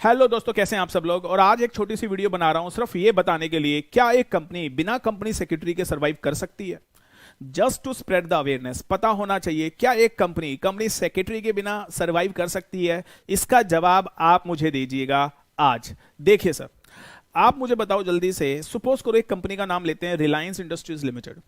Hello दोस्तों, कैसे हैं आप सब लोग। और आज एक छोटी सी वीडियो बना रहा हूं सिर्फ ये बताने के लिए क्या एक कंपनी बिना कंपनी सेक्रेटरी के सरवाइव कर सकती है। Just to spread the awareness, पता होना चाहिए क्या एक कंपनी कंपनी सेक्रेटरी के बिना सरवाइव कर सकती है। इसका जवाब आप मुझे दीजिएगा आज। देखिए सर, आप मुझे बताओ जल्दी से, सपोज करो एक कंपनी का नाम लेते हैं रिलायंस इंडस्ट्रीज लिमिटेड।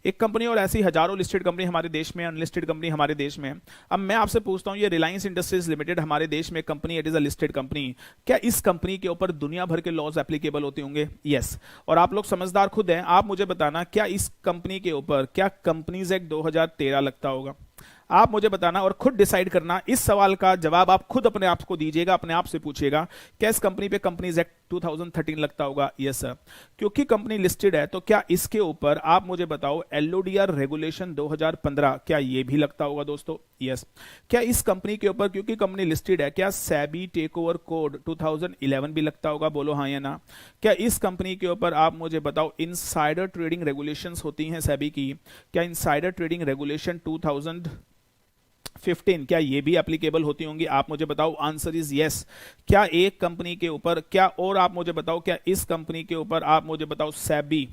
एक कंपनी और ऐसी हजारों लिस्टेड कंपनी हमारे देश में, अनलिस्टेड कंपनी हमारे देश में। अब मैं आपसे पूछता हूं, ये रिलायंस इंडस्ट्रीज लिमिटेड हमारे देश में company, it is a listed company. क्या इस कंपनी के ऊपर दुनिया भर के लॉज एप्लीकेबल होते होंगे? यस। और आप लोग समझदार खुद हैं, आप मुझे बताना क्या इस कंपनी के ऊपर क्या कंपनीज एक्ट 2013 लगता होगा? आप मुझे बताना और खुद डिसाइड करना। इस सवाल का जवाब आप खुद अपने आप को दीजिएगा, अपने आप से पूछिएगा क्या इस कंपनी पे कंपनीज एक्ट 2013 लगता होगा? Yes sir. क्योंकि कंपनी लिस्टेड है तो क्या इसके ऊपर आप मुझे बताओ एलओडीआर रेगुलेशन 2015 क्या ये भी लगता होगा दोस्तों? यस। क्या इस कंपनी के ऊपर, क्योंकि कंपनी लिस्टेड है, क्या सेबी टेकओवर कोड 2011 भी लगता होगा? बोलो हाँ या ना। क्या इस कंपनी के ऊपर आप मुझे बताओ इनसाइडर ट्रेडिंग रेगुलेशंस होती हैं सेबी की, क्या इनसाइडर ट्रेडिंग रेगुलेशन 2015 क्या ये भी एप्लीकेबल होती होंगी? आप मुझे बताओ। Answer is yes. क्या एक कंपनी के ऊपर क्या, और आप मुझे बताओ क्या इस कंपनी के ऊपर आप मुझे बताओ सेबी,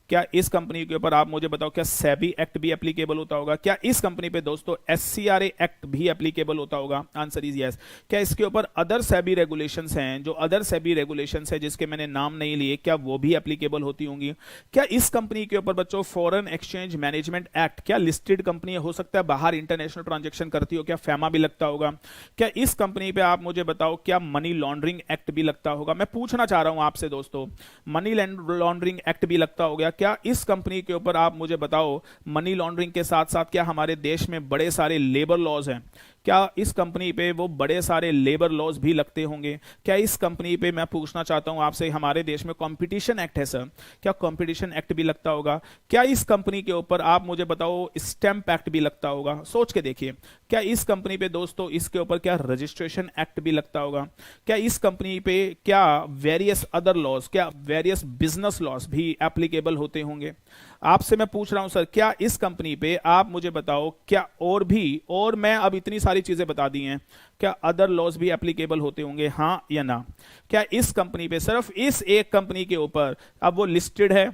क्या इस कंपनी के ऊपर आप मुझे बताओ क्या सेबी एक्ट भी एप्लीकेबल होता होगा? क्या इस कंपनी पे दोस्तों एससीआरए एक्ट भी एप्लीकेबल होता होगा? Answer is yes. क्या इसके ऊपर अदर सेबी रेगुलेशंस हैं, जो अदर सेबी रेगुलेशंस है जिसके मैंने नाम नहीं लिए, क्या वो भी एप्लीकेबल होती होंगी? क्या इस कंपनी के ऊपर बच्चों फॉरेन एक्सचेंज मैनेजमेंट एक्ट, क्या लिस्टेड कंपनी हो सकता है बाहर इंटरनेशनल ट्रांजेक्शन करती हो, क्या फैमा भी लगता होगा? क्या इस कंपनी पे आप मुझे बताओ क्या मनी लॉन्ड्रिंग एक्ट भी लगता होगा? मैं पूछना चाह रहा हूं आपसे दोस्तों, मनी लॉन्ड्रिंग एक्ट भी लगता होगा? क्या इस कंपनी के ऊपर आप मुझे बताओ मनी लॉन्ड्रिंग के साथ साथ क्या हमारे देश में बड़े सारे लेबर लॉज हैं, क्या इस कंपनी पे वो बड़े सारे लेबर लॉज भी लगते होंगे? क्या इस कंपनी पे मैं पूछना चाहता हूं आपसे, हमारे देश में कंपटीशन एक्ट है सर, क्या कंपटीशन एक्ट भी लगता होगा? क्या इस कंपनी के ऊपर आप मुझे बताओ स्टैंप एक्ट भी लगता होगा? सोच के देखिए। क्या इस कंपनी पे दोस्तों इसके ऊपर क्या रजिस्ट्रेशन एक्ट भी लगता होगा? क्या इस कंपनी पे क्या वेरियस अदर लॉज, क्या वेरियस बिजनेस लॉज भी एप्लीकेबल होते होंगे? आपसे मैं पूछ रहा हूं सर, क्या इस कंपनी पे आप मुझे बताओ क्या और भी, और मैं अब इतनी सारी चीजें बता दी हैं, क्या अदर लॉज भी एप्लीकेबल होते होंगे? हाँ या ना। क्या इस कंपनी पे, सिर्फ इस एक कंपनी के ऊपर, अब वो लिस्टेड है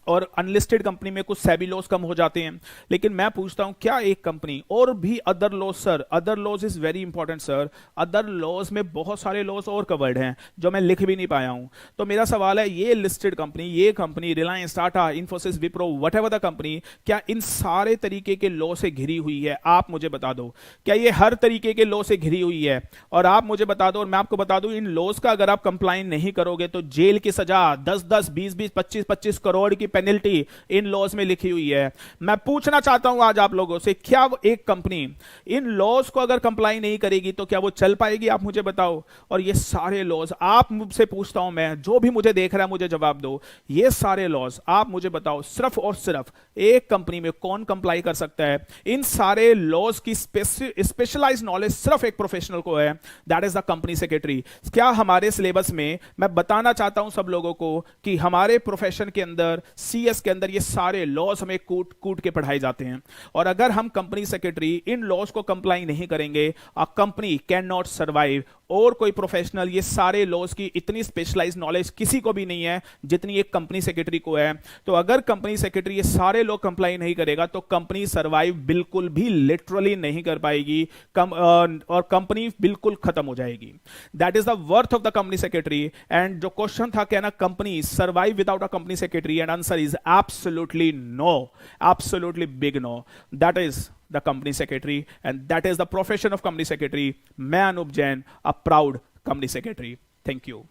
और अनलिस्टेड कंपनी में कुछ सेबी लॉस कम हो जाते हैं, लेकिन मैं पूछता हूं क्या एक कंपनी और भी other laws? Sir other laws is very important sir. Other laws में बहुत सारे लॉस और कवर्ड हैं जो मैं लिख भी नहीं पाया हूं। तो मेरा सवाल है, ये लिस्टेड कंपनी, ये company Reliance, Tata, Infosys, Wipro, whatever the company, क्या इन सारे तरीके के लॉ से घिरी हुई है? आप मुझे बता दो। क्या ये हर तरीके के लॉ से घिरी हुई है? और आप मुझे बता दो, और मैं आपको बता दूं, इन लॉस का अगर आप कंप्लाइन नहीं करोगे तो जेल की सजा 10-10, 20-20, 25-25 करोड़ की पेनल्टी इन लॉज में लिखी हुई है। मैं पूछना चाहता हूं आज आप लोगों से, क्या एक कंपनी इन लॉज को अगर कंप्लाई नहीं करेगी तो क्या वो चल पाएगी? आप मुझे बताओ। और ये सारे लॉज, आप मुझसे पूछता हूं मैं, जो भी मुझे देख रहा है मुझे जवाब दो, ये सारे लॉज आप मुझे बताओ सिर्फ और सिर्फ एक कंपनी में कौन कंप्लाई कर सकता है? इन सारे लॉज की स्पेशलाइज्ड नॉलेज सिर्फ एक प्रोफेशनल को है, that is the company secretary. क्या हमारे सिलेबस में, मैं बताना चाहता हूं सब लोगों को कि हमारे प्रोफेशन के अंदर, सीएस के अंदर, ये सारे लॉस हमें कूट कूट के पढ़ाए जाते हैं। और अगर हम कंपनी सेक्रेटरी इन लॉस को कंप्लाई नहीं करेंगे, a company can not survive. और कोई प्रोफेशनल, ये सारे लॉस की इतनी स्पेशलाइज्ड नॉलेज किसी को भी नहीं है जितनी एक कंपनी सेक्रेटरी को है। तो अगर कंपनी सेक्रेटरी ये सारे लॉ कंप्लाई नहीं करेगा तो कंपनी सर्वाइव बिल्कुल भी लिटरली नहीं कर पाएगी, और कंपनी बिल्कुल खत्म हो जाएगी। That is the worth of the company secretary. And जो क्वेश्चन था, कहना company survive without a company secretary, and answer is absolutely no, absolutely big no. That is the company secretary, and that is the profession of company secretary. मैं Anoop Jain, a proud company secretary. Thank you.